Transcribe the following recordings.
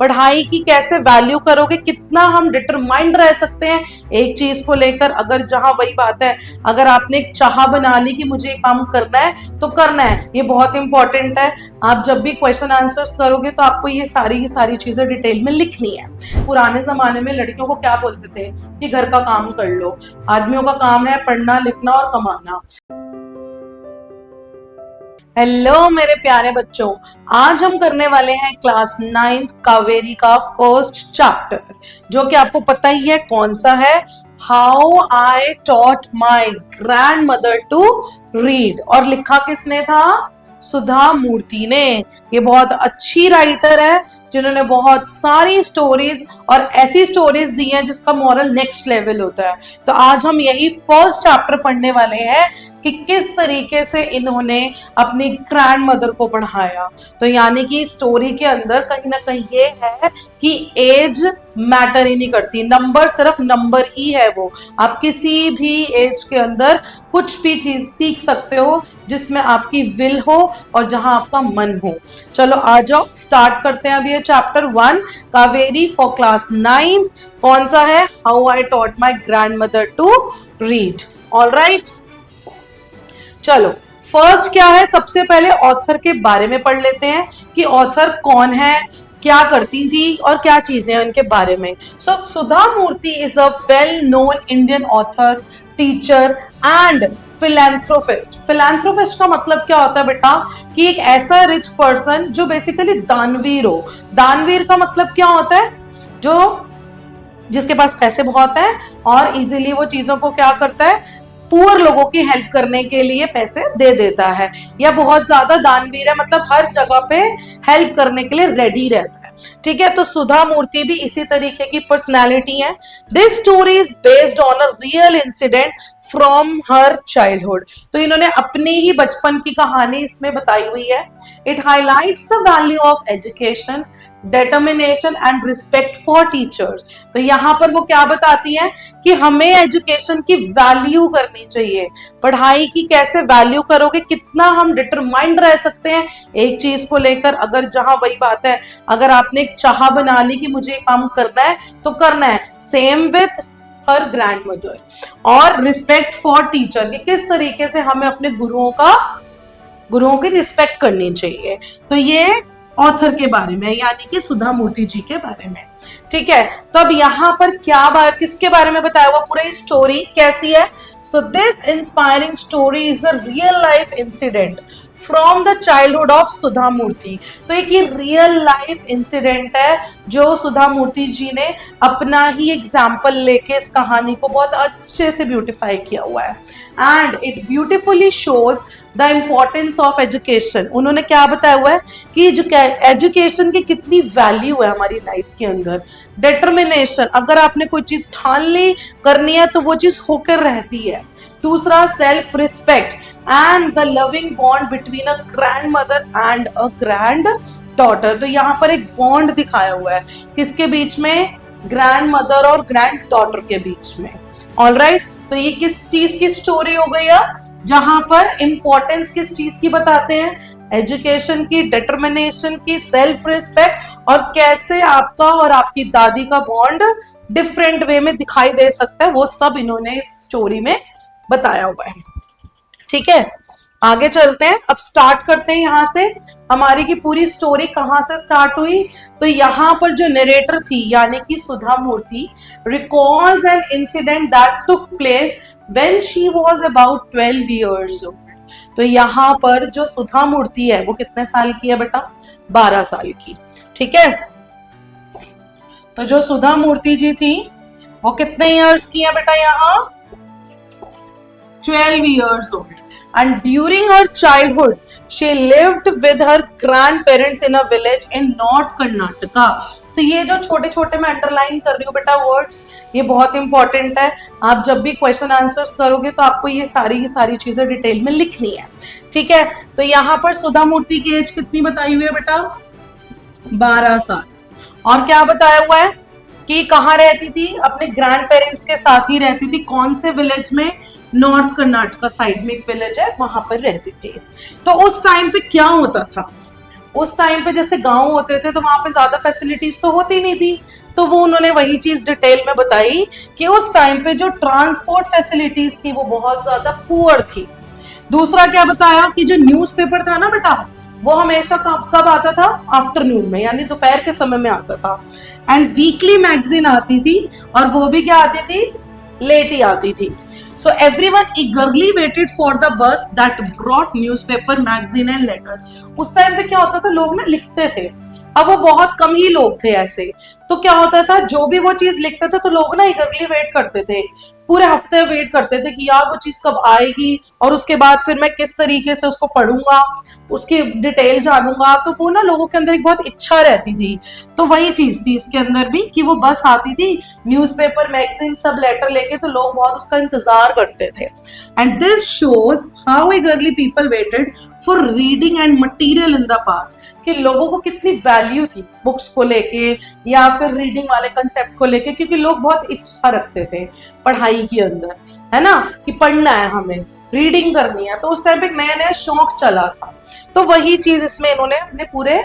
पढ़ाई की कैसे वैल्यू करोगे, कितना हम डिटरमाइंड रह सकते हैं एक चीज को लेकर। अगर जहां वही बात है, अगर आपने एक चाह बना ली कि मुझे ये काम करना है तो करना है, ये बहुत इंपॉर्टेंट है। आप जब भी क्वेश्चन आंसर्स करोगे तो आपको ये सारी की सारी चीजें डिटेल में लिखनी है। पुराने जमाने में लड़कियों को क्या बोलते थे कि घर का काम कर लो, आदमियों का काम है पढ़ना लिखना और कमाना। हेलो मेरे प्यारे बच्चों, आज हम करने वाले हैं क्लास 9th कावेरी का फर्स्ट चैप्टर, जो कि आपको पता ही है कौन सा है, how I taught my grandmother to read. और लिखा किसने था? सुधा मूर्ति ने। ये बहुत अच्छी राइटर है जिन्होंने बहुत सारी स्टोरीज और ऐसी स्टोरीज दी हैं जिसका मॉरल नेक्स्ट लेवल होता है। तो आज हम यही फर्स्ट चैप्टर पढ़ने वाले हैं कि किस तरीके से इन्होंने अपनी ग्रैंड मदर को पढ़ाया। तो यानी कि स्टोरी के अंदर कहीं ना कहीं ये है कि एज मैटर ही नहीं करती, नंबर सिर्फ नंबर ही है। वो आप किसी भी एज के अंदर कुछ भी चीज सीख सकते हो जिसमें आपकी विल हो और जहां आपका मन हो। चलो आ जाओ, स्टार्ट करते हैं। अभी ये chapter 1 Kaveri for class 9th। कौन सा है? How I taught my grandmother to read. Alright, चलो फर्स्ट क्या है, सबसे पहले ऑथर के बारे में पढ़ लेते हैं कि ऑथर कौन है, क्या करती थी और क्या चीजें उनके बारे में। So Sudha Murthy is a well known Indian author, teacher and philanthropist. Philanthropist का मतलब क्या होता है बेटा? कि एक ऐसा रिच पर्सन जो बेसिकली दानवीर हो। दानवीर का मतलब क्या होता है? जो जिसके पास पैसे बहुत है और इजीली वो चीजों को क्या करता है, पुअर लोगों की हेल्प करने के लिए पैसे दे देता है, या बहुत ज्यादा दानवीर है मतलब हर जगह पे हेल्प करने के लिए रेडी रहता है। ठीक है, तो सुधा मूर्ति भी इसी तरीके की पर्सनालिटी है। This story is based on a real incident from her childhood. तो इन्होंने अपनी ही बचपन की कहानी इसमें बताई हुई है। It highlights the value of education, determination and respect for teachers. तो यहाँ पर वो क्या बताती हैं कि हमें एजुकेशन की वैल्यू करनी चाहिए। पढ़ाई की कैसे वैल्यू करोगे, कितना हम डिटरमाइंड रह सकते हैं एक चीज को लेकर। अगर जहां वही बात है, अगर आपने एक चाह बना ली कि मुझे काम करना है तो करना है। Same with her grand mother. और रिस्पेक्ट फॉर टीचर, कि किस तरीके से हमें अपने गुरुओं की रिस्पेक्ट करनी चाहिए। तो ये ऑथर के बारे में, यानी कि सुधा मूर्ति जी के बारे में। ठीक है, तो अब यहाँ पर किसके बारे में बताया हुआ, पूरी स्टोरी कैसी है। So this inspiring story is the real life incident from the childhood of Sudha Murthy. तो एक ये रियल लाइफ इंसिडेंट है जो सुधा मूर्ति जी ने अपना ही एग्जाम्पल लेके इस कहानी को बहुत अच्छे से ब्यूटिफाई किया हुआ है। And it beautifully shows the importance of education. उन्होंने क्या बताया हुआ है कि एजुकेशन की कितनी वैल्यू है हमारी लाइफ के अंदर। डिटर्मिनेशन, अगर आपने कोई चीज ठान ली करनी है तो वो चीज होकर रहती है। दूसरा, self respect and the loving bond between a grand mother and a grand daughter. तो यहाँ पर एक बॉन्ड दिखाया हुआ है, किसके बीच में? ग्रैंड मदर और ग्रैंड डॉटर के बीच में। ऑलराइट, तो ये किस चीज की स्टोरी हो गई है जहां पर इंपॉर्टेंस किस चीज की बताते हैं? एजुकेशन की, डिटर्मिनेशन की, सेल्फ रिस्पेक्ट, और कैसे आपका और आपकी दादी का बॉन्ड डिफरेंट वे में दिखाई दे सकता है, वो सब इन्होंने इस स्टोरी में बताया हुआ है। ठीक है, आगे चलते हैं। अब स्टार्ट करते हैं यहाँ से। हमारी की पूरी स्टोरी कहाँ से स्टार्ट हुई? तो यहाँ पर जो नरेटर थी यानी कि Sudha Murthy recalls an incident that took place when she was about 12 years old। तो यहाँ पर जो सुधा मूर्ति है वो कितने साल की है बेटा? 12 साल की। ठीक है, तो जो सुधा मूर्ति जी थी वो कितने इयर्स की है बेटा? यहाँ 12 years old। And during her childhood she lived with her grandparents in a village in North Karnataka। तो ये जो छोटे छोटे मैं अंडरलाइन कर रही हूँ बेटा वर्ड्स, ये बहुत इंपॉर्टेंट है। आप जब भी क्वेश्चन आंसर्स करोगे तो आपको ये सारी की सारी चीजें डिटेल में लिखनी है। ठीक है, तो यहाँ पर सुधा मूर्ति की एज कितनी बताई हुई है बेटा? 12 साल। और क्या बताया हुआ है कि कहाँ रहती थी? अपने ग्रैंड पेरेंट्स के साथ ही रहती थी। कौन से विलेज में? नॉर्थ कर्नाटका साइड में एक विलेज है, वहां पर रहती थी। तो उस टाइम पे क्या होता था? उस टाइम पे जैसे गांव होते थे तो वहां पे ज्यादा फैसिलिटीज तो होती नहीं थी, तो वो उन्होंने वही चीज डिटेल में बताई कि उस टाइम पे जो ट्रांसपोर्ट फैसिलिटीज थी वो बहुत ज्यादा पुअर थी। दूसरा क्या बताया कि जो न्यूज़पेपर था ना बेटा, वो हमेशा कब आता था, आफ्टरनून में, यानी दोपहर के समय में आता था। एंड वीकली मैगजीन आती थी, और वो भी क्या आती थी, लेट ही आती थी। So everyone ईगरली waited for the bus that brought newspaper, magazine and letters. उस टाइम पे क्या होता था, लोग ना लिखते थे, अब वो बहुत कम ही लोग थे ऐसे, तो क्या होता था, जो भी वो चीज लिखते थे तो लोग ना ईगरली वेट करते थे, पूरे हफ्ते वेट करते थे कि यार वो चीज कब आएगी, और उसके बाद फिर मैं किस तरीके से उसको पढ़ूंगा, उसकी डिटेल जानूंगा। तो वो ना लोगों के अंदर एक बहुत इच्छा रहती थी। तो वही चीज थी इसके अंदर भी कि वो बस आती थी, न्यूज़पेपर, मैगजीन, सब लेटर लेके, तो लोग बहुत उसका इंतजार करते थे। And this shows how ईगरली people waited for reading and material in the past, कि लोगों को कितनी वैल्यू थी बुक्स को लेके या फिर रीडिंग वाले कंसेप्ट को लेके, क्योंकि लोग बहुत इच्छा रखते थे पढ़ाई के अंदर, है ना, कि पढ़ना है, हमें रीडिंग करनी है। तो उस टाइम पे एक नया नया शौक चला था। तो वही चीज इसमें इन्होंने अपने पूरे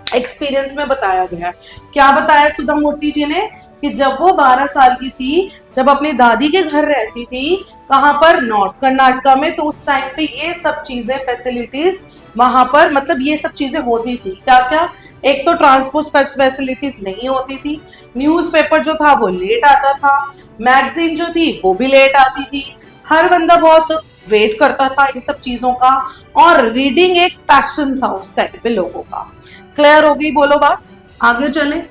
एक्सपीरियंस में बताया गया है। क्या बताया सुधा मूर्ति जी ने, कि जब वो 12 साल की थी, जब अपनी दादी के घर रहती थी, कहां पर, नॉर्थ कर्नाटका में, तो उस टाइम पे ये सब चीजें, फैसिलिटीज वहां पर, मतलब ये सब चीजें होती थी। क्या क्या, एक तो ट्रांसपोर्ट फैसिलिटीज नहीं होती थी, न्यूज़पेपर जो था वो लेट आता था, मैगजीन जो थी वो भी लेट आती थी, हर बंदा बहुत वेट करता था इन सब चीजों का, और रीडिंग एक पैशन था उस टाइम पे लोगों का। क्लियर हो गई, बोलो बात, आगे चले।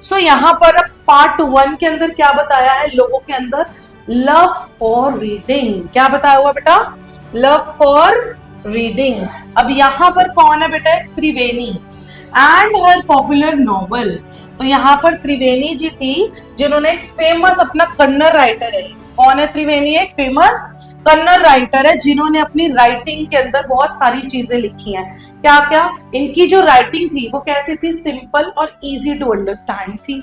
सो यहाँ पर अब पार्ट 1 के अंदर क्या बताया है, लोगों के अंदर लव फॉर रीडिंग, क्या बताया हुआ बेटा, लव फॉर रीडिंग। अब यहाँ पर कौन है बेटा, त्रिवेणी एंड हर पॉपुलर नॉवल। तो यहाँ पर त्रिवेणी जी थी, जिन्होंने एक फेमस अपना कन्नड़ राइटर है, कौन है त्रिवेणी, एक फेमस कन्नड़ राइटर है, जिन्होंने अपनी राइटिंग के अंदर बहुत सारी चीजें लिखी हैं। क्या क्या, इनकी जो राइटिंग थी वो कैसी थी, सिंपल और इजी टू अंडरस्टैंड थी,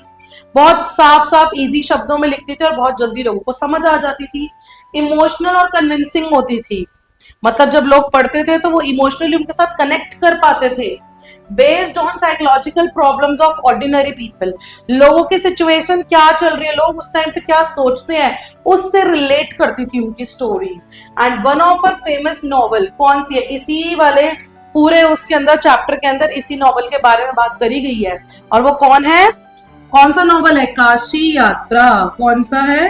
बहुत साफ साफ इजी शब्दों में लिखती थी और बहुत जल्दी लोगों को समझ आ जाती थी। इमोशनल और कन्विंसिंग होती थी, मतलब जब लोग पढ़ते थे तो वो इमोशनली उनके साथ कनेक्ट कर पाते थे। Based on psychological problems of ordinary people, लोगों की सिचुएशन क्या चल रही है, लोग उस टाइम पे क्या सोचते हैं, उससे रिलेट करती थी उनकी stories. And one of her famous novel, कौन सी है, इसी वाले पूरे उसके अंदर चैप्टर के अंदर इसी नॉवल के बारे में बात करी गई है, और वो कौन है, कौन सा नॉवल है, काशी यात्रा। कौन सा है,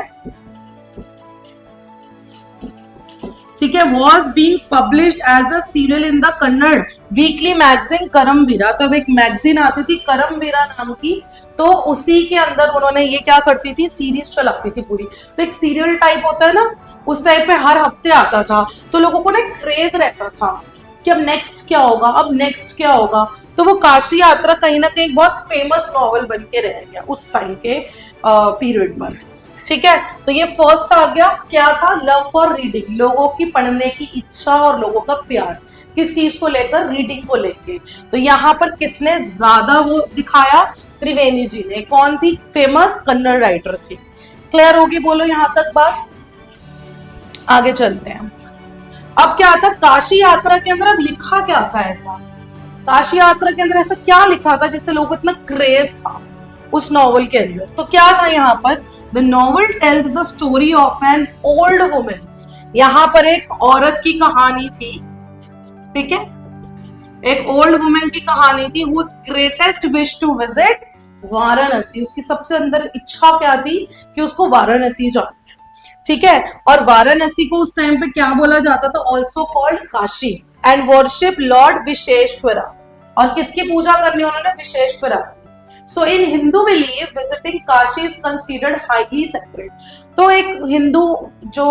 ठीक है, was being published as a serial in the Kannada weekly magazine Karmaveera. तो अब एक मैगजीन आती थी करमवीरा नाम की, तो उसी के अंदर उन्होंने ये क्या करती थी, सीरीज चलाती थी पूरी। तो एक सीरियल टाइप होता है ना, उस टाइप पे हर हफ्ते आता था, तो लोगों को ना क्रेज रहता था कि अब नेक्स्ट क्या होगा, अब नेक्स्ट क्या होगा। तो वो काशी यात्रा कहीं ना कहीं बहुत फेमस नॉवल बन के रह गया उस टाइम के पीरियड पर। ठीक है, तो ये फर्स्ट आ गया, क्या था, लव फॉर रीडिंग, लोगों की पढ़ने की इच्छा और लोगों का प्यार, किस चीज को लेकर, रीडिंग को लेकर। तो यहाँ पर किसने ज्यादा वो दिखाया, त्रिवेणी जी ने। कौन थी, फेमस कन्नड़ राइटर थी। क्लियर होगी, बोलो यहाँ तक बात, आगे चलते हैं। अब क्या था काशी यात्रा के अंदर, अब लिखा क्या था ऐसा, काशी यात्रा के अंदर ऐसा क्या लिखा था जिससे लोगों को इतना क्रेज था उस नॉवल के अंदर। तो क्या था यहाँ पर, the novel tells the story of an old woman, यहाँ पर एक औरत की कहानी थी, ठीक है, एक ओल्ड वुमन की कहानी थी, whose greatest wish to visit Varanasi, उसकी सबसे अंदर इच्छा क्या थी कि उसको वाराणसी जाना है, ठीक है। और वाराणसी को उस टाइम पे क्या बोला जाता था, also called Kashi, and worship lord Vishweshwara, और किसकी पूजा करनी उन्होंने, विशेश्वरा। So in Hindu belief, visiting Kashi is considered highly sacred. तो एक हिंदू जो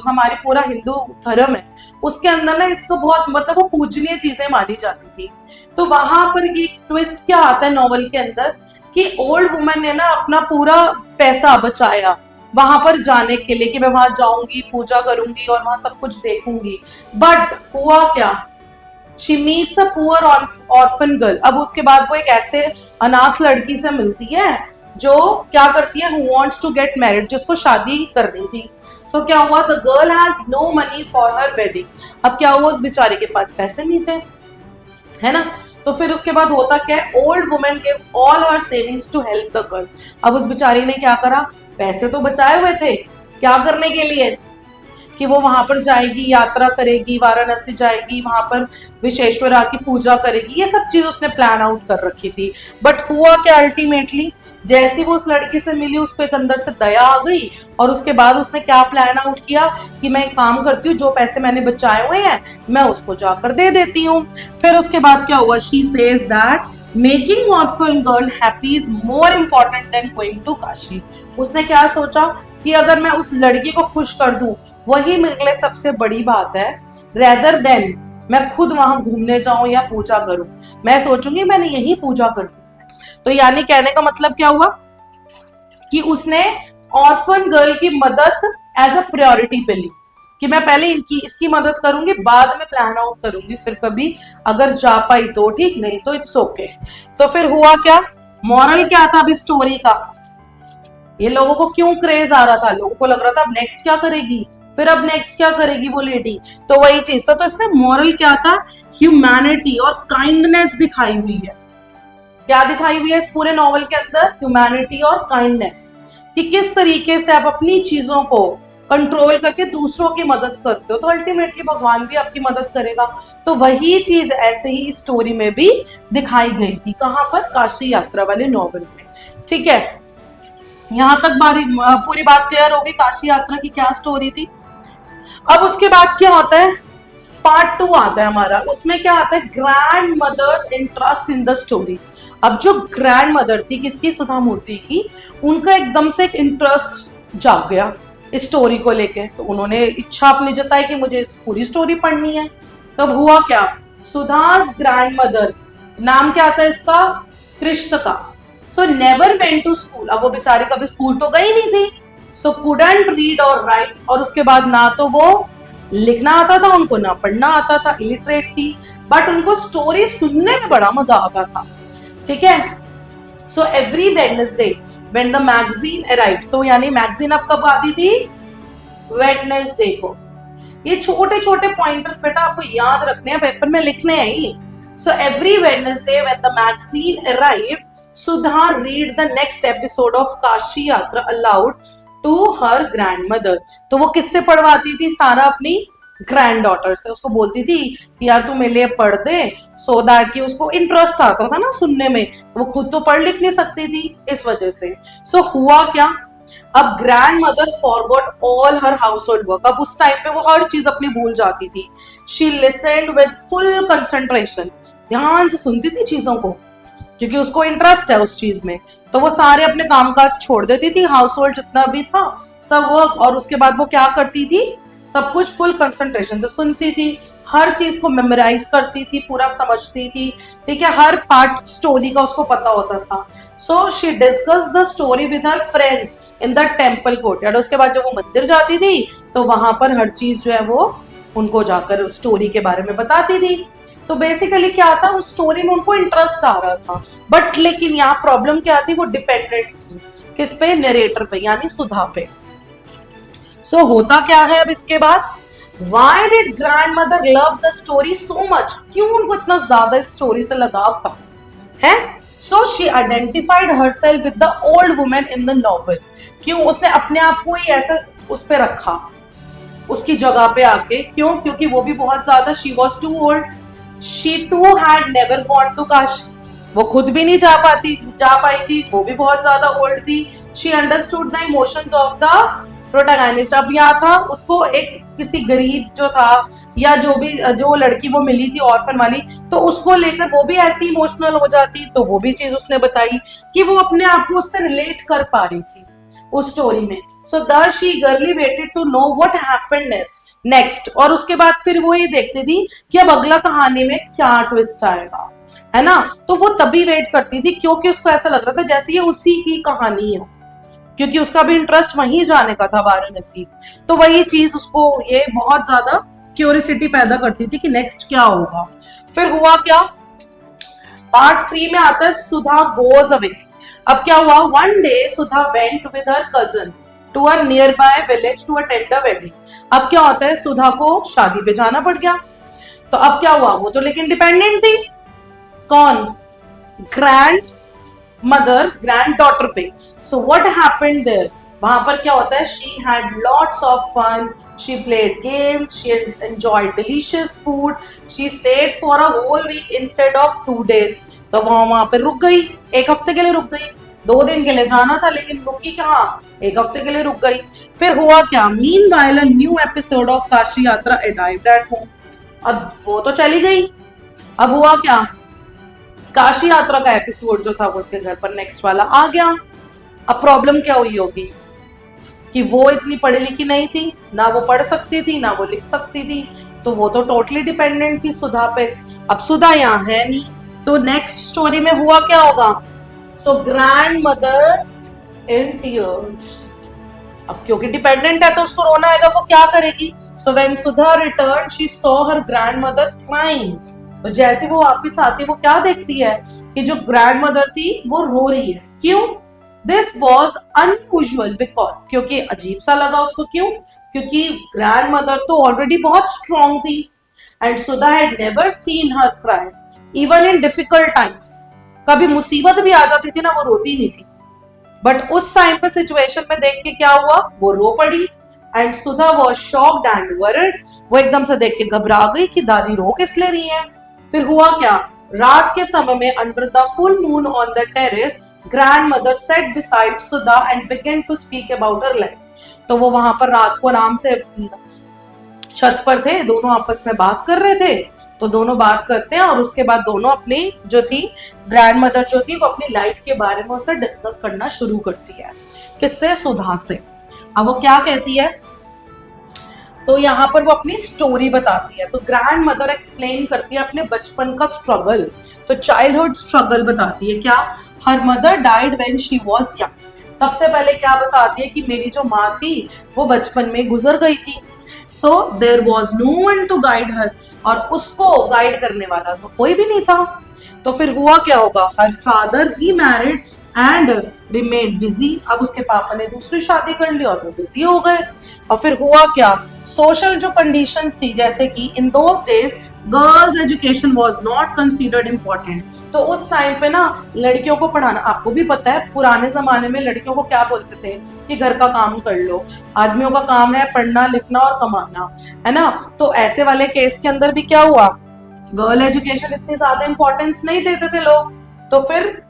हमारी पूरा हिंदू धर्म है उसके अंदर ना इसको बहुत, मतलब वो पूजनीय चीजें मानी जाती थी। तो वहां पर ये ट्विस्ट क्या आता है नॉवल के अंदर, कि ओल्ड वुमन ने ना अपना पूरा पैसा बचाया वहां पर जाने के लिए, कि मैं वहां जाऊंगी, पूजा करूंगी और वहां सब कुछ देखूंगी। बट हुआ क्या, She meets a poor orphan girl. अब उसके बाद वो एक ऐसे अनाथ लड़की से मिलती है जो क्या करती है, who wants to get married, जिसको शादी करनी थी। So क्या हुआ, the girl has no money for her wedding. अब क्या हुआ, उस बेचारे के पास पैसे नहीं थे, है ना। तो फिर उसके बाद होता क्या है, old women give all her savings to help the girl. अब उस बेचारी ने क्या करा, पैसे तो बचाए हुए थे, क्या करने के लिए, कि वो वहां पर जाएगी, यात्रा करेगी, वाराणसी जाएगी, वहां पर विश्वेश्वरा की पूजा करेगी, ये सब चीज उसने प्लान आउट कर रखी थी। बट हुआ क्या, अल्टीमेटली जैसी वो उस लड़की से मिली उसको एक अंदर से दया आ गई, और उसके बाद उसने क्या प्लान आउट किया कि मैं एक काम करती हूँ, जो पैसे मैंने बचाए हुए हैं मैं उसको जाकर दे देती हूँ। फिर उसके बाद क्या हुआ, she says that making orphan girl happy is more important than going to Kashi. उसने क्या सोचा कि अगर मैं उस लड़की को खुश कर दूं वही मेरे लिए सबसे बड़ी बात है, रेदर देन मैं खुद वहां घूमने जाऊं या पूजा करूं। मैं सोचूंगी मैंने यही पूजा कर दी। तो यानी कहने का मतलब क्या हुआ कि उसने ऑर्फन गर्ल की मदद एज अ प्रायोरिटी पे ली, कि मैं पहले इसकी मदद करूंगी, बाद में प्लान आउट करूंगी, फिर कभी अगर जा पाई तो ठीक, नहीं तो इट्स ओके। तो फिर हुआ क्या, मॉरल क्या था अभी स्टोरी का, ये लोगों को क्यों क्रेज आ रहा था, लोगों को लग रहा था अब नेक्स्ट क्या करेगी, फिर अब नेक्स्ट क्या करेगी वो लेडी, तो वही चीज था। तो इसमें मॉरल क्या था, ह्यूमैनिटी और काइंडनेस दिखाई हुई है। क्या दिखाई हुई है इस पूरे नॉवल के अंदर, ह्यूमैनिटी और काइंडनेस, कि किस तरीके से आप अपनी चीजों को कंट्रोल करके दूसरों की मदद करते हो तो अल्टीमेटली भगवान भी आपकी मदद करेगा। तो वही चीज ऐसे ही स्टोरी में भी दिखाई गई थी, कहां पर, काशी यात्रा वाले नॉवल में। ठीक है, यहां तक पूरी बात क्लियर हो गई काशी यात्रा की क्या स्टोरी थी। अब उसके बाद क्या होता है, पार्ट 2 आता है हमारा, उसमें क्या आता है, grandmother's interest in the story. अब जो ग्रैंड मदर थी किसकी, सुधा मूर्ति की, उनका एकदम से एक इंटरेस्ट जाग गया इस स्टोरी को लेके, तो उन्होंने इच्छा अपनी जताई कि मुझे पूरी स्टोरी पढ़नी है। तब हुआ क्या, सुधाज ग्रैंड मदर, नाम क्या था इसका, Krishnakka, so never went to school. अब वो बेचारी कभी स्कूल तो गई नहीं थी, सो कुडंट रीड और राइट, और उसके बाद ना तो वो लिखना आता था उनको, ना पढ़ना आता था, इलिटरेट थी, बट उनको स्टोरी सुनने में बड़ा मजा आता था। ठीक है, सो every Wednesday when the magazine arrived, तो यानी मैगजीन अब कब आती थी, वेडनेसडे को। ये छोटे छोटे पॉइंटर्स बेटा आपको याद रखने हैं, पेपर में लिखने हैं ये। So every Wednesday when the magazine arrived, Sudha read the next episode of Kashi Yatra aloud to her grandmother. तो वो किससे पढ़वाती थी, सारा अपनी ग्रैंड डॉटर से, उसको बोलती थी कि यार तू मेरे लिए पढ़ दे, सो दैट कि उसको इंटरेस्ट आता था ना सुनने में, वो खुद तो पढ़ लिख नहीं सकती थी इस वजह से। सो हुआ क्या, अब ग्रैंड मदर फॉरगॉट ऑल हर हाउस होल्ड वर्क। अब उस टाइम पे वो हर चीज अपनी भूल जाती थी। She listened with full concentration, ध्यान से सुनती थी चीजों को, क्योंकि उसको इंटरेस्ट है उस चीज में। तो वो सारे अपने कामकाज छोड़ देती थी, हाउस होल्ड जितना भी था सब वर्क, और उसके बाद वो क्या करती थी, सब कुछ फुल कंसंट्रेशन से सुनती थी, हर चीज को मेमोराइज करती थी, पूरा समझती थी। ठीक है, हर पार्ट स्टोरी का उसको पता होता था। So she discuss the story with her friends in the temple courtyard. उसके बाद जब वो मंदिर जाती थी तो वहां पर हर चीज जो है वो उनको जाकर स्टोरी के बारे में बताती थी। तो बेसिकली क्या था, उस स्टोरी में उनको इंटरेस्ट आ रहा था, बट लेकिन यहाँ प्रॉब्लम क्या थी, वो डिपेंडेंट थी किस पे, नरेटर पे, यानी सुधा पे। सो होता क्या है अब इसके बाद, why did grandmother love the story so much, क्यों उनको इतना ज्यादा इस स्टोरी से लगाव था, है। So she identified herself with the old women in the novel. क्यों उसने अपने आप को ही ऐसा उस पे रखा, उसकी जगह पे आके, क्यों, क्योंकि वो भी बहुत ज्यादा, she was too old, she too had never gone to Kashi, वो खुद भी नहीं जा पाई थी, वो भी बहुत ज्यादा ओल्ड थी। She understood the emotions of the protagonist. अब यहाँ था उसको एक किसी गरीब जो था या जो लड़की वो मिली थी ऑर्फन वाली, तो उसको लेकर वो भी ऐसी इमोशनल हो जाती, तो वो भी चीज उसने बताई कि वो अपने आप को उससे रिलेट कर पा रही थी उस स्टोरी में। सो thus she eagerly waited to know what happened next, और उसके बाद फिर वो ये देखती थी कि अब अगला कहानी में क्या ट्विस्ट आएगा, है ना। तो वो तभी वेट करती थी क्योंकि उसको ऐसा लग रहा था जैसे ये उसी की कहानी है, क्योंकि उसका भी इंटरेस्ट वहीं जाने का था, वाराणसी। तो वही चीज उसको ये बहुत ज्यादा क्यूरियोसिटी पैदा करती थी कि नेक्स्ट क्या होगा। फिर हुआ क्या, पार्ट 3 में आता है सुधा गोज अवे। अब क्या हुआ, one day Sudha went with her cousin to a nearby village to attend a wedding. अब क्या होता है, सुधा को शादी पे जाना पड़ गया। तो अब क्या हुआ, वो तो लेकिन डिपेंडेंट थी, कौन? ग्रैंड मदर ग्रैंड डॉटर पे. So what happened there? वहां पर क्या होता है? She had lots of fun, she played games, she enjoyed delicious food, she stayed for a whole week instead of 2 days. तो वहां पर रुक गई, एक हफ्ते के लिए रुक गई. 2 दिन के लिए जाना था लेकिन रुकी कहाँ? एक हफ्ते के लिए रुक गई. फिर हुआ क्या? Meanwhile a new episode of Kashi यात्रा अराइव्ड एट होम. अब वो तो चली गई, अब हुआ क्या? काशी यात्रा का एपिसोड जो था वो उसके घर पर नेक्स्ट वाला आ गया. अब प्रॉब्लम क्या हुई होगी कि वो इतनी पढ़ी लिखी नहीं थी, ना वो पढ़ सकती थी ना वो लिख सकती थी, तो वो तो टोटली डिपेंडेंट थी सुधा पे. अब सुधा यहाँ है नहीं, तो नेक्स्ट स्टोरी में हुआ क्या होगा? सो ग्रैंड मदर इन टीयर्स. अब क्योंकि डिपेंडेंट है तो उसको रोना आएगा, वो क्या करेगी? So when Sudha return she saw her grandmother crying. तो जैसे वो वापस आती है वो क्या देखती है कि जो ग्रैंड मदर थी वो रो रही है. क्यों? दिस वॉज अनयूजुअल बिकॉज, क्योंकि अजीब सा लगा उसको. क्यों? क्योंकि ग्रैंड मदर तो ऑलरेडी बहुत स्ट्रॉन्ग थी and Sudha had never seen her cry even in difficult times. कभी मुसीबत भी आ जाती थी ना, वो रोती नहीं थी. बट उस टाइम पे सिचुएशन में देख के क्या हुआ? वो रो पड़ी and Sudha was shocked and worried. वो एकदम से देख के घबरा गई कि दादी रो किस ले रही है. फिर हुआ क्या? रात के समय में under the full moon on the terrace grandmother sat beside Sudha and began to speak about her life. तो वो वहां पर रात को आराम से छत पर थे, दोनों आपस में बात कर रहे थे. तो दोनों बात करते हैं और उसके बाद दोनों अपनी जो थी ग्रैंड मदर जो थी वो अपनी लाइफ के बारे में उससे डिस्कस करना शुरू करती है. किससे? सुधा से. अब वो क्या कहती है? तो यहाँ पर वो अपनी स्टोरी बताती है. तो ग्रैंड मदर एक्सप्लेन करती है अपने बचपन का स्ट्रगल. तो चाइल्डहुड स्ट्रगल बताती है. क्या? Her mother died when she was young. सबसे पहले क्या बताती है कि मेरी जो माँ थी वो बचपन में गुजर गई थी. So there was no one to guide her. और उसको गाइड करने वाला तो कोई भी नहीं था. तो फिर हुआ क्या होगा? Her father he married and remain busy. अब उसके पापा ने दूसरी शादी कर ली और वो बिजी हो गए. और फिर हुआ क्या? सोशल जो कंडीशंस थी, जैसे कि in those days girls education was not considered important. तो उस टाइम पे ना लड़कियों को पढ़ाना, आपको भी पता है पुराने जमाने में लड़कियों को क्या बोलते थे कि घर का काम कर लो, आदमियों का काम है पढ़ना लिखना और कमाना, है ना. तो ऐसे वाले केस के अंदर भी क्या हुआ? गर्ल एजुकेशन इतनी ज्यादा इंपॉर्टेंस नहीं देते थे लोग. तो फिर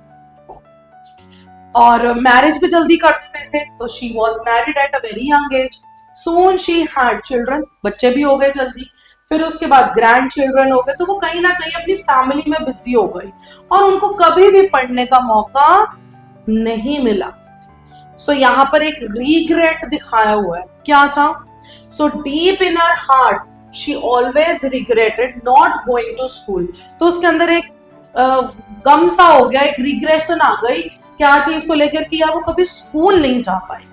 और मैरिज भी जल्दी कर देते थे. तो she was married at a very young age. Soon she had children. बच्चे भी हो गए जल्दी. फिर उसके बाद ग्रैंड चिल्ड्रन हो गए. तो वो कहीं ना कहीं अपनी फैमिली में बिजी हो गई और उनको कभी भी पढ़ने का मौका नहीं मिला. सो यहाँ पर एक रिग्रेट दिखाया हुआ है. क्या था? So deep in her heart she always regretted not going to school. तो उसके अंदर एक गम सा हो गया, एक रिग्रेशन आ गई. क्या चीज को लेकर कि यार वो कभी स्कूल नहीं जा पाई.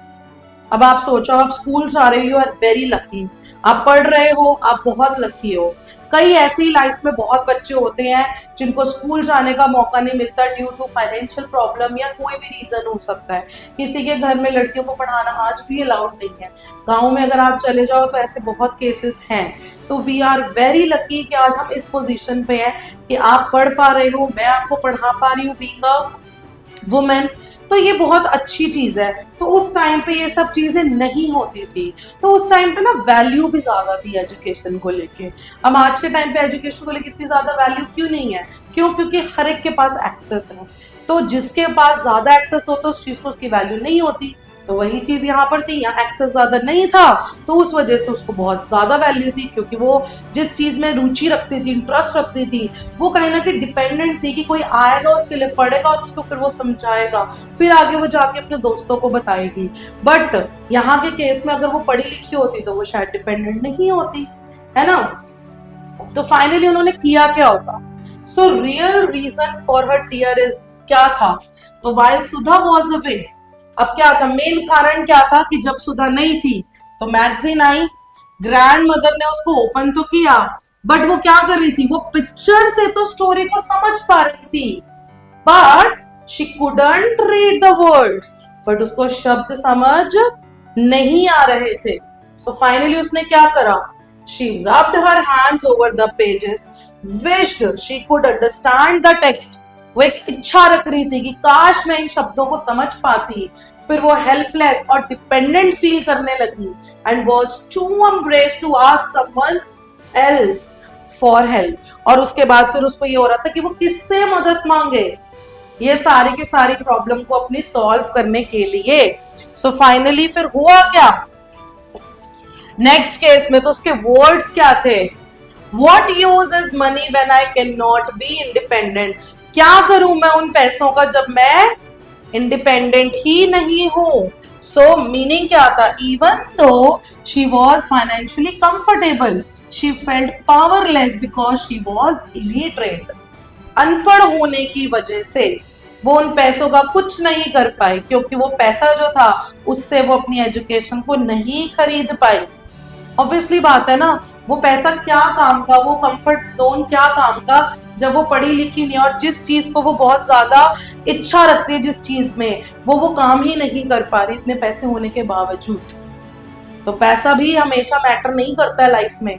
अब आप सोचो, आप स्कूल जा रहे हो, आर वेरी लकी. आप पढ़ रहे हो, आप बहुत लकी हो. कई ऐसी लाइफ में बहुत बच्चे होते हैं जिनको स्कूल जाने का मौका नहीं मिलता ड्यू टू फाइनेंशियल प्रॉब्लम या कोई भी रीजन हो सकता है. किसी के घर में लड़कियों को पढ़ाना आज भी अलाउड नहीं है. गाँव में अगर आप चले जाओ तो ऐसे बहुत केसेस हैं. तो वी आर वेरी लकी कि आज हम इस पोजीशन पे हैं कि आप पढ़ पा रहे हो, मैं आपको पढ़ा पा रही हूँ बीइंग अ वुमेन. तो ये बहुत अच्छी चीज है. तो उस टाइम पे ये सब चीजें नहीं होती थी. तो उस टाइम पे ना वैल्यू भी ज्यादा थी एजुकेशन को लेके. अब आज के टाइम पे एजुकेशन को लेके इतनी ज्यादा वैल्यू क्यों नहीं है? क्यों? क्योंकि हर एक के पास एक्सेस है. तो जिसके पास ज्यादा एक्सेस होता है उस चीज को उसकी वैल्यू नहीं होती. तो वही चीज यहाँ पर थी. यहाँ एक्सेस ज्यादा नहीं था तो उस वजह से उसको बहुत ज्यादा वैल्यू थी, क्योंकि वो जिस चीज में रुचि रखती थी, इंटरेस्ट रखती थी, वो कहीं ना कहीं डिपेंडेंट थी कि कोई आएगा उसके लिए पढ़ेगा और उसको फिर वो समझाएगा, फिर आगे वो जाके अपने दोस्तों को बताएगी. बट यहाँ के केस में अगर वो पढ़ी लिखी होती तो वो शायद डिपेंडेंट नहीं होती, है ना. तो फाइनली उन्होंने किया क्या होगा? So real reason for her tear is क्या था? तो व्हाइल सुधा वाज अवे. अब क्या था? मेन कारण क्या था कि जब सुधा नहीं थी तो मैगजीन आई. ग्रैंड मदर ने उसको ओपन तो किया बट वो क्या कर रही थी? वो पिक्चर से तो स्टोरी को समझ पा रही थी but she couldn't read the words. But उसको शब्द समझ नहीं आ रहे थे. सो फाइनली उसने क्या करा? She rubbed her hands over the pages wished she could understand the text, वो एक इच्छा रख रही थी कि काश मैं इन शब्दों को समझ पाती। फिर वो हेल्पलेस और डिपेंडेंट फील करने लगी and was too embarrassed to ask someone else for help. और उसके बाद फिर उसको ये हो रहा था कि वो किससे मदद मांगे ये सारी की सारी प्रॉब्लम को अपनी सॉल्व करने के लिए। सो फाइनली फिर हुआ क्या नेक्स्ट केस में, तो उसके वर्ड्स क्या थे, What use is money when I cannot be independent? क्या करूं मैं उन पैसों का जब मैं इंडिपेंडेंट ही नहीं हूं। सो मीनिंग क्या था, even though she was financially comfortable she felt powerless because she was illiterate. अनपढ़ होने की वजह से वो उन पैसों का कुछ नहीं कर पाई, क्योंकि वो पैसा जो था उससे वो अपनी एजुकेशन को नहीं खरीद पाई। ऑब्वियसली बात है ना, वो पैसा क्या काम का, वो कंफर्ट जोन क्या काम का जब वो पढ़ी लिखी नहीं, और जिस चीज को वो बहुत ज्यादा इच्छा रखती है जिस चीज में वो काम ही नहीं कर पा रही इतने पैसे होने के बावजूद। तो पैसा भी हमेशा मैटर नहीं करता है लाइफ में,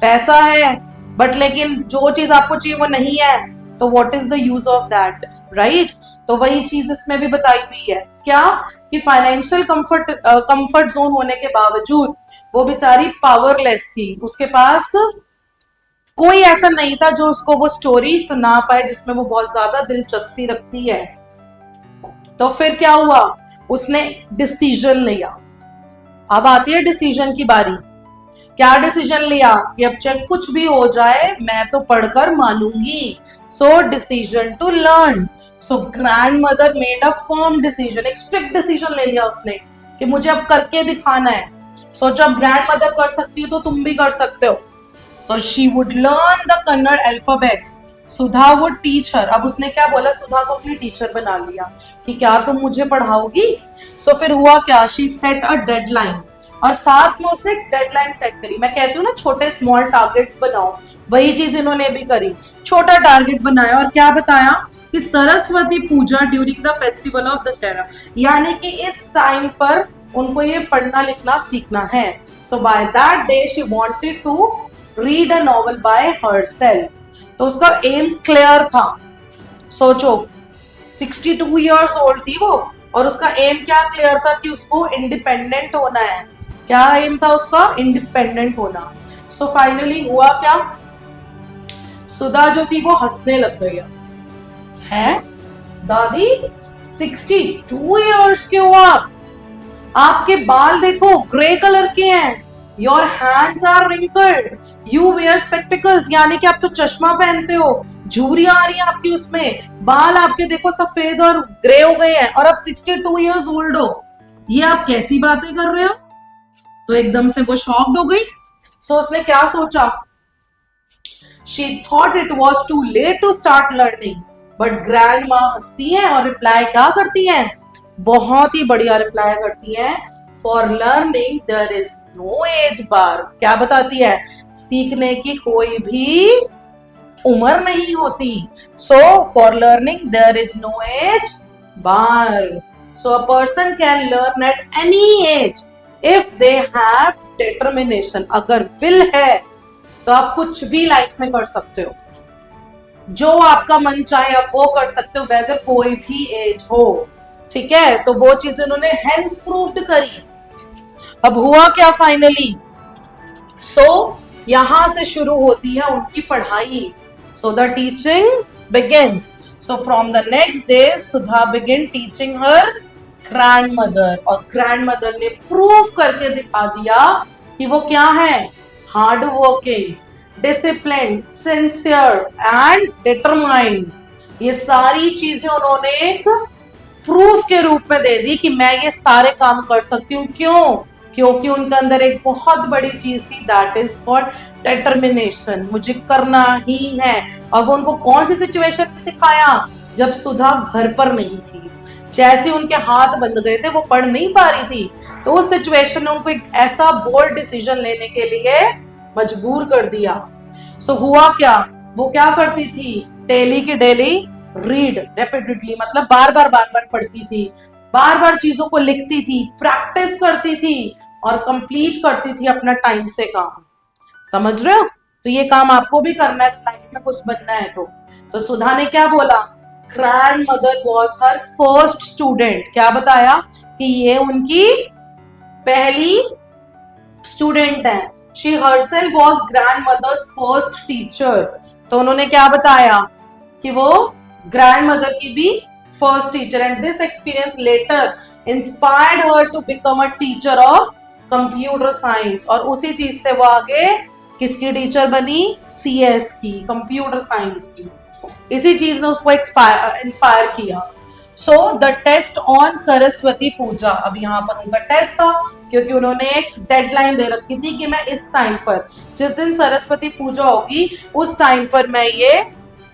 पैसा है बट लेकिन जो चीज आपको चाहिए वो नहीं है, तो what is the use of that, right. तो वही चीज इसमें भी बताई हुई है क्या, कि फाइनेंशियल कंफर्ट जोन होने के बावजूद वो बेचारी पावरलेस थी, उसके पास कोई ऐसा नहीं था जो उसको वो स्टोरी सुना पाए जिसमें वो बहुत ज्यादा दिलचस्पी रखती है। तो फिर क्या हुआ, उसने डिसीजन लिया। अब आती है डिसीजन की बारी। क्या डिसीजन लिया कि अब चाहे कुछ भी हो जाए मैं तो पढ़कर मानूंगी। So decision to learn. So grandmother made a firm decision, एक स्ट्रिक्ट डिसीजन ले लिया उसने कि मुझे अब करके दिखाना है। सो जब ग्रैंड मदर कर सकती हो तो तुम भी कर सकते हो। So she would learn the Kannada alphabets, Sudha would teach हर। अब उसने क्या बोला, सुधा को अपनी टीचर बना लिया कि क्या तुम मुझे पढ़ाओगी। सो फिर हुआ क्या, शी सेट अ डेडलाइन, और साथ में उसने डेडलाइन सेट करी। मैं कहती हूँ ना छोटे स्मॉल टारगेट्स बनाओ, वही चीज इन्होंने भी करी। छोटा टारगेट बनाया और क्या बताया कि Saraswati Puja during the festival of Dussehra, यानी कि इस टाइम पर उनको ये पढ़ना लिखना सीखना है। So by that day she wanted to read a novel by herself. तो उसका एम क्लियर था। सोचो 62 इयर्स ओल्ड थी वो, और उसका एम क्या क्लियर था कि उसको इंडिपेंडेंट होना है। क्या एम था उसका, इंडिपेंडेंट होना। सो फाइनली हुआ क्या, सुधा जो थी वो हंसने लग गई। है दादी 62 इयर्स के हो आप, आपके बाल देखो ग्रे कलर के हैं, your hands are wrinkled, you wear spectacles, यानी कि आप तो चश्मा पहनते हो, झुर्रियां आ रही है आपकी उसमें, बाल आपके देखो सफेद और ग्रे हो गए हैं, और आप 62 इयर्स ओल्ड हो, ये आप कैसी बातें कर रहे हो। तो एकदम से वो शॉक्ड हो गई। सो उसने क्या सोचा, she thought it was too late to start learning, but grand माँ हंसती है और रिप्लाई क्या करती है, बहुत ही बढ़िया रिप्लाई करती है, for learning there is no age bar. क्या बताती है, सीखने की कोई भी उम्र नहीं होती। So for learning there is no age bar. So a person can learn at any age if they have determination. अगर विल है तो आप कुछ भी लाइफ में कर सकते हो, जो आपका मन चाहे आप वो कर सकते हो, वेदर कोई भी एज हो, ठीक है। तो वो चीज उन्होंने हेंस प्रूव्ड करी। अब हुआ क्या फाइनली, सो यहां से शुरू होती है उनकी पढ़ाई। So the teaching begins. So from the next day Sudha begin teaching her grand mother, और ग्रैंड मदर ने प्रूव करके दिखा दिया कि वो क्या है, hard working, discipline, sincere and determined. ये सारी चीजें उन्होंने एक प्रूफ के रूप में दे दी कि मैं ये सारे काम कर सकती हूँ। क्यों, क्योंकि उनके अंदर एक बहुत बड़ी चीज थी, दैट इज कॉल्ड डिटरमिनेशन, मुझे करना ही है। और वो उनको कौन सी सिचुएशन में सिखाया, जब सुधा घर पर नहीं थी, जैसे उनके हाथ बंद गए थे, वो पढ़ नहीं पा रही थी, तो उस सिचुएशन में उनको एक ऐसा बोल्ड डिसीजन लेने के लिए मजबूर कर दिया। सो हुआ क्या, वो क्या करती थी, डेली की डेली रीड रेपिटेडली, मतलब बार बार पढ़ती थी, बार बार चीजों को लिखती थी, प्रैक्टिस करती थी और कंप्लीट करती थी अपना टाइम से काम। समझ रहे हो। तो ये काम आपको भी करना है लाइफ में कुछ बनना है तो सुधा ने क्या बोला, grandmother was her first student. क्या बताया कि ये उनकी पहली स्टूडेंट है। She herself was grandmother's first teacher. तो उन्होंने क्या बताया कि वो ग्रैंड मदर की भी first teacher, and this experience later inspired her to become a teacher of computer science. और उसी चीज से वो आगे किसकी टीचर बनी, सीएस की, कंप्यूटर साइंस की। इसी चीज ने उसको इंस्पायर किया। So the test on Saraswati Puja, अब यहाँ पर उनका टेस्ट था क्योंकि उन्होंने एक डेडलाइन दे रखी थी कि मैं इस टाइम पर, जिस दिन सरस्वती पूजा होगी उस टाइम पर मैं ये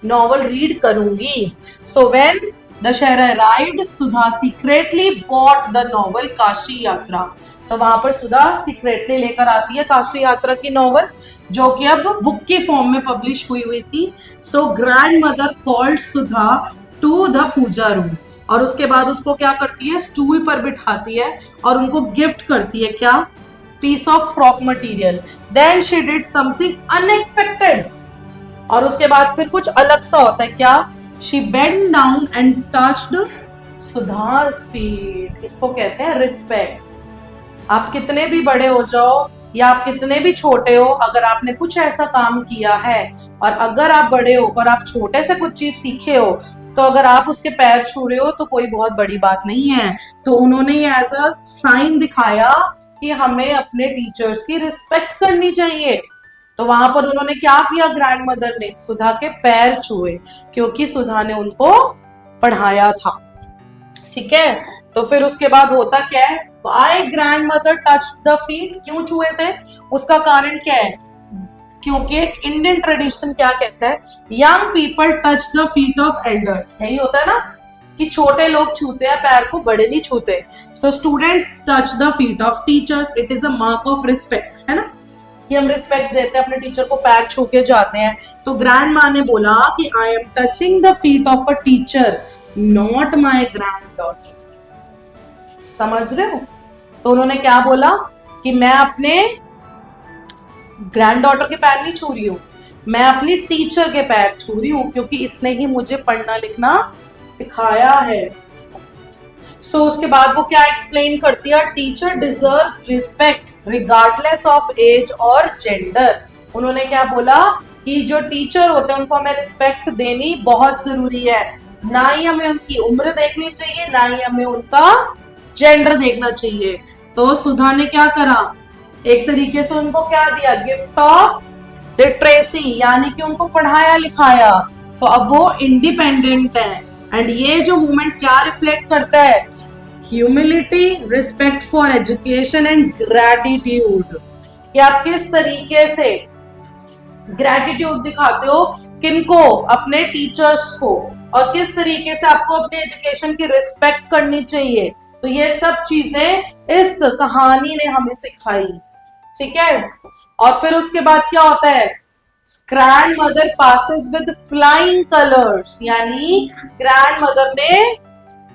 नॉवल रीड करूंगी। So when Dussehra arrived, Sudha secretly bought the novel Kashi यात्रा। तो वहां पर सुधा सीक्रेटली लेकर आती है काशी यात्रा की नॉवल, जो कि अब बुक के फॉर्म में पब्लिश हुई थी। So grandmother called Sudha to the puja room, और उसके बाद उसको क्या करती है, स्टूल पर बिठाती है और उनको गिफ्ट करती है क्या, piece of frock material. Then she did something unexpected, और उसके बाद फिर कुछ अलग सा होता है क्या, she bend down and touched Sudha's feet. इसको कहते हैं रिस्पेक्ट। आप कितने भी बड़े हो जाओ या आप कितने भी छोटे हो, अगर आपने कुछ ऐसा काम किया है और अगर आप बड़े हो और आप छोटे से कुछ चीज सीखे हो, तो अगर आप उसके पैर छू रहे हो तो कोई बहुत बड़ी बात नहीं है। तो उन्होंने ये एज अ साइन दिखाया कि हमें अपने टीचर्स की रिस्पेक्ट करनी चाहिए। तो वहां पर उन्होंने क्या किया, ग्रैंड मदर ने सुधा के पैर छुए क्योंकि सुधा ने उनको पढ़ाया था। ठीक है, तो फिर उसके बाद होता क्या है, why grandmother touch the feet, क्यों छुए थे, उसका कारण क्या है, क्योंकि एक इंडियन ट्रेडिशन क्या कहता है, young people touch the feet of elders. यही होता है ना कि छोटे लोग छूते हैं पैर को, बड़े नहीं छूते। So students touch the feet of teachers, it is a mark of respect, है ना, कि हम रिस्पेक्ट देते हैं, अपने टीचर को पैर छू के जाते हैं। तो ग्रैंड माँ ने बोला कि I am touching the feet of a teacher, not my grand daughter. समझ रहे हो, तो उन्होंने क्या बोला कि मैं अपने ग्रैंड डॉटर के पैर नहीं छू रही हूँ, मैं अपनी टीचर के पैर छू रही हूँ क्योंकि इसने ही मुझे पढ़ना लिखना सिखाया है। सो उसके बाद वो क्या एक्सप्लेन करती है, teacher deserves respect regardless of age और जेंडर। उन्होंने क्या बोला कि जो टीचर होते हैं उनको हमें रिस्पेक्ट देनी बहुत जरूरी है, ना ही हमें उनकी उम्र देखनी चाहिए, ना ही हमें उनका जेंडर देखना चाहिए। तो सुधा ने क्या करा, एक तरीके से उनको क्या दिया, गिफ्ट ऑफ लिटरेसी, यानी कि उनको पढ़ाया लिखाया। तो अब वो इंडिपेंडेंट है, एंड ये जो मूवमेंट क्या रिफ्लेक्ट करता है, humility, respect for education and gratitude, कि आप किस तरीके से ग्रैटिट्यूड दिखाते हो, किनको, अपने टीचर्स को, और किस तरीके से आपको अपने एजुकेशन की रिस्पेक्ट करनी चाहिए। तो ये सब चीजें इस कहानी ने हमें सिखाई। ठीक है, और फिर उसके बाद क्या होता है, grand mother passes with flying colours, यानी ग्रैंड मदर ने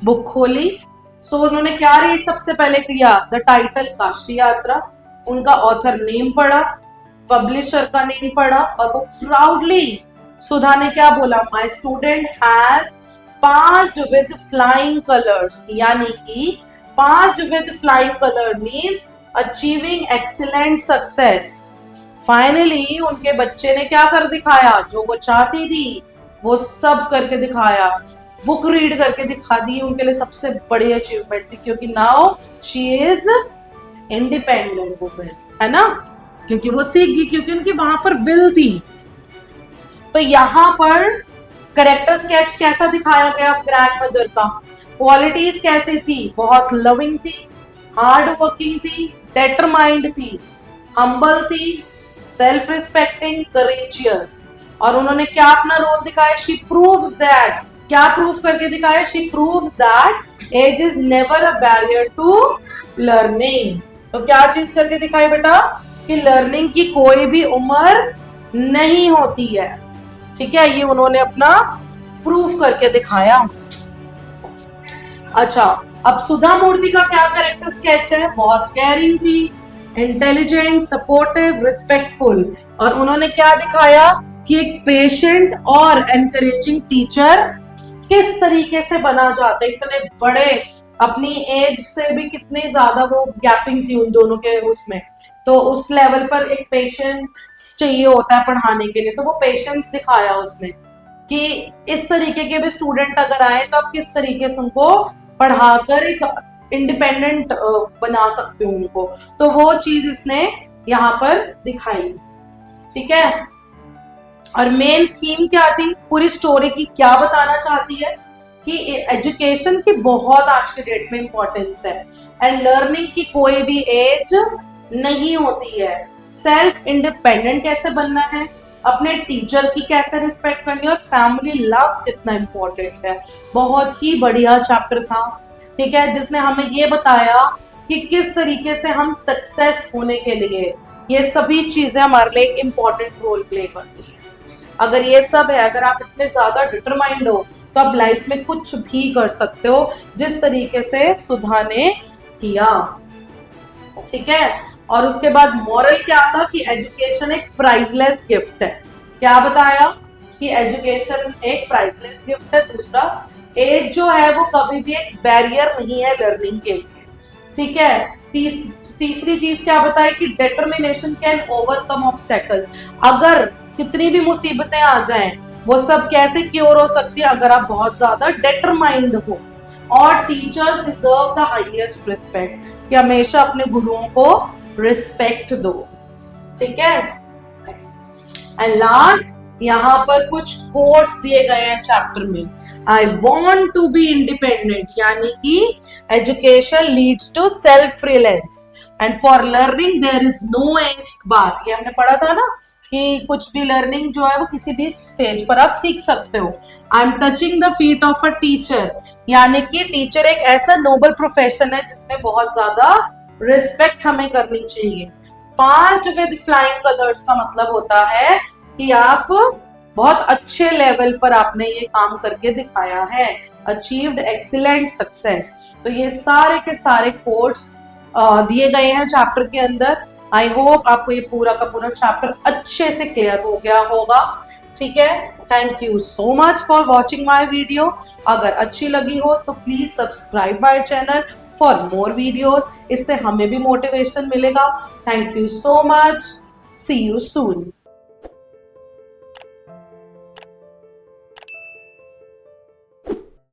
बुक खोली। सो उन्होंने क्या रीड सबसे पहले किया, द टाइटल काशी यात्रा, उनका ऑथर नेम पढ़ा, पब्लिशर का नेम पढ़ा, और वो प्राउडली सुधा ने क्या बोला, my student has passed with flying colours, यानी कि passed with flying colour means achieving excellent success. Finally उनके बच्चे ने क्या कर दिखाया, जो वो चाहती थी वो सब करके दिखाया, बुक रीड करके दिखा दी, उनके लिए सबसे बड़ी अचीवमेंट थी, क्योंकि now she is independent woman, है ना, क्योंकि वो सीख गई, क्योंकि उनकी वहां पर विल थी। तो यहाँ पर कैरेक्टर स्केच कैसा दिखाया गया ग्रैंड मदर का, क्वालिटीज कैसी थी, बहुत लविंग थी, हार्ड वर्किंग थी, डेटरमाइंड थी, हम्बल थी, सेल्फ रिस्पेक्टिंग, करेजियस। और उन्होंने क्या अपना रोल दिखाया, शी प्रूव्स दैट, क्या प्रूव करके दिखाया, she proves that age is never a barrier to learning. तो क्या चीज करके दिखाई बेटा, कि लर्निंग की कोई भी उम्र नहीं होती है। ठीक है, ये उन्होंने अपना प्रूफ करके दिखाया। अच्छा, अब सुधा मूर्ति का क्या कैरेक्टर स्केच है, बहुत केयरिंग थी, इंटेलिजेंट, सपोर्टिव, रिस्पेक्टफुल। और उन्होंने क्या दिखाया कि एक पेशेंट और एनकरेजिंग टीचर किस तरीके से बना जाता है। इतने बड़े, अपनी एज से भी कितनी ज्यादा वो गैपिंग थी उन दोनों के उसमें, तो उस लेवल पर एक पेशेंस चाहिए होता है पढ़ाने के लिए। तो वो पेशेंस दिखाया उसने कि इस तरीके के भी स्टूडेंट अगर आए तो आप किस तरीके से उनको पढ़ाकर एक इंडिपेंडेंट बना सकते हो उनको। तो वो चीज इसने यहाँ पर दिखाई। ठीक है, और मेन थीम क्या थी पूरी स्टोरी की, क्या बताना चाहती है कि एजुकेशन की बहुत आज के डेट में इंपॉर्टेंस है एंड लर्निंग की कोई भी एज नहीं होती है। सेल्फ इंडिपेंडेंट कैसे बनना है, अपने टीचर की कैसे रिस्पेक्ट करनी है, और फैमिली लव कितना इंपॉर्टेंट है। बहुत ही बढ़िया चैप्टर था, ठीक है, जिसने हमें ये बताया कि किस तरीके से हम सक्सेस होने के लिए ये सभी चीजें हमारे लिए एक इम्पॉर्टेंट रोल प्ले करती है। अगर ये सब है, अगर आप इतने ज्यादा डिटरमाइंड हो तो आप लाइफ में कुछ भी कर सकते हो, जिस तरीके से सुधा ने किया। ठीक है, और उसके बाद मॉरल क्या था कि एजुकेशन एक प्राइसलेस गिफ्ट है। क्या बताया कि एजुकेशन एक प्राइसलेस गिफ्ट है। दूसरा, एज जो है वो कभी भी एक बैरियर नहीं है लर्निंग के लिए। ठीक है, तीसरी चीज क्या बताई कि डिटर्मिनेशन कैन ओवरकम ऑब्स्टेकल्स। अगर कितनी भी मुसीबतें आ जाएं, वो सब कैसे क्योर हो सकती है अगर आप बहुत ज्यादा डिटरमाइंड हो। और teachers deserve the highest respect, कि हमेशा अपने गुरुओं को रिस्पेक्ट दो। ठीक है, एंड लास्ट यहाँ पर कुछ कोट्स दिए गए हैं चैप्टर में। I want to be independent, यानी कि education leads to self reliance and for learning there is no age bar. ये हमने पढ़ा था ना कि कुछ भी लर्निंग जो है वो किसी भी स्टेज पर आप सीख सकते हो। I am touching the feet of a teacher, यानी कि टीचर एक ऐसा नोबल प्रोफेशन है जिसमें बहुत ज्यादा रिस्पेक्ट हमें करनी चाहिए। पास्ड विद फ्लाइंग कलर्स का मतलब होता है कि आप बहुत अच्छे लेवल पर आपने ये काम करके दिखाया है। Achieved excellent success. तो ये सारे के सारे कोट्स दिए गए हैं चैप्टर के अंदर। आई होप आपको ये पूरा का पूरा चैप्टर अच्छे से क्लियर हो गया होगा। ठीक है, thank you so much for watching my video. अगर अच्छी लगी हो तो please subscribe my channel for more videos, इससे हमें भी मोटिवेशन मिलेगा। Thank you so much, see you soon.